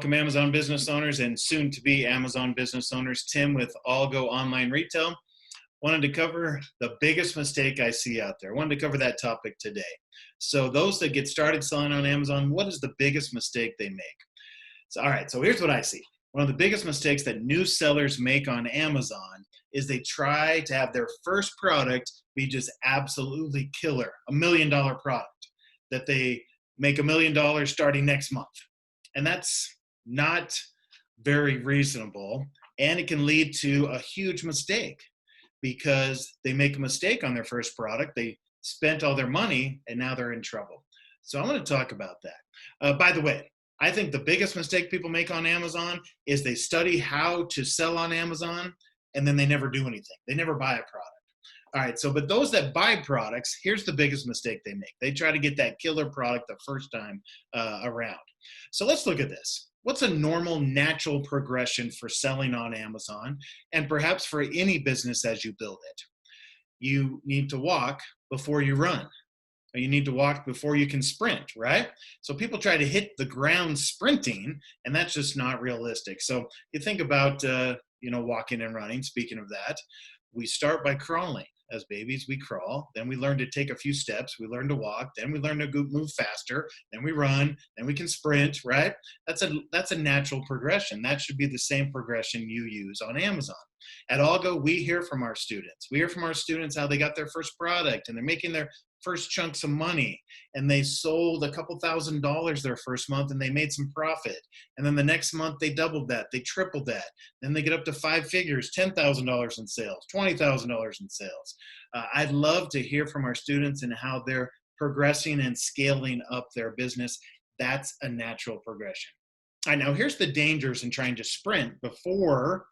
Welcome Amazon business owners and soon to be Amazon business owners. Tim with ALGO Online Retail. Wanted to cover the biggest mistake I see out there. Wanted to cover that topic today. So those that get started selling on Amazon, what is the biggest mistake they make? So, all right, so here's what I see. One of the biggest mistakes that new sellers make on Amazon is they try to have their first product be just absolutely killer, $1 million product that they make $1 million starting next month. And that's not very reasonable. And it can lead to a huge mistake because they make a mistake on their first product. They spent all their money and now they're in trouble. So I want to talk about that. By the way, I think the biggest mistake people make on Amazon is they study how to sell on Amazon and then they never do anything. They never buy a product. All right, but those that buy products, here's the biggest mistake they make. They try to get that killer product the first time around. So let's look at this. What's a normal, natural progression for selling on Amazon and perhaps for any business as you build it? You need to walk before you run. Or you need to walk before you can sprint, right? So people try to hit the ground sprinting, and that's just not realistic. So you think about, walking and running. Speaking of that, we start by crawling. As babies, we crawl, then we learn to take a few steps, we learn to walk, then we learn to move faster, then we run, then we can sprint, right? That's a natural progression. That should be the same progression you use on Amazon. At ALGO, we hear from our students. We hear from our students how they got their first product and they're making their first chunks of money and they sold a couple $1,000s their first month and they made some profit. And then the next month they doubled that, they tripled that. Then they get up to 5 figures, $10,000 in sales, $20,000 in sales. I'd love to hear from our students and how they're progressing and scaling up their business. That's a natural progression. All right, now here's the dangers in trying to sprint before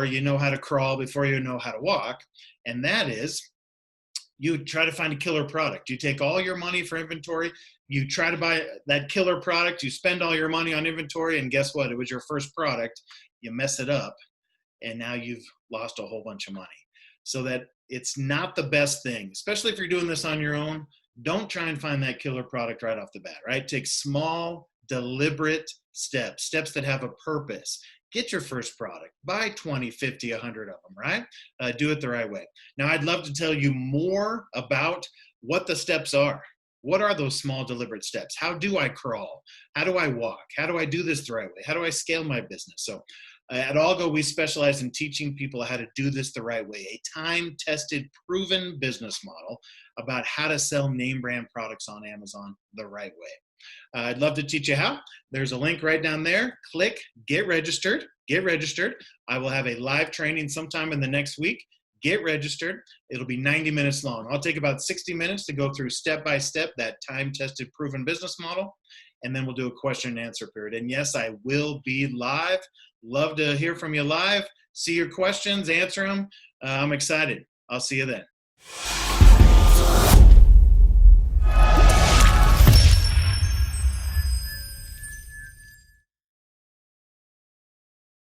you know how to crawl, before you know how to walk. And that is, you try to find a killer product. You take all your money for inventory. You try to buy that killer product. You spend all your money on inventory. And guess what? It was your first product. You mess it up. And now you've lost a whole bunch of money. So that it's not the best thing, especially if you're doing this on your own. Don't try and find that killer product right off the bat, right? Take small, deliberate steps that have a purpose. Get your first product, buy 20, 50, 100 of them, right? Do it the right way. Now, I'd love to tell you more about what the steps are. What are those small, deliberate steps? How do I crawl? How do I walk? How do I do this the right way? How do I scale my business? So at ALGO, we specialize in teaching people how to do this the right way, a time-tested, proven business model about how to sell name brand products on Amazon the right way. I'd love to teach you how. There's a link right down there. Click, get registered, get registered. I will have a live training sometime in the next week. Get registered. It'll be 90 minutes long. I'll take about 60 minutes to go through step by step that time-tested, proven business model, and then we'll do a question and answer period. And yes, I will be live. Love to hear from you live. See your questions, answer them. I'm excited. I'll see you then.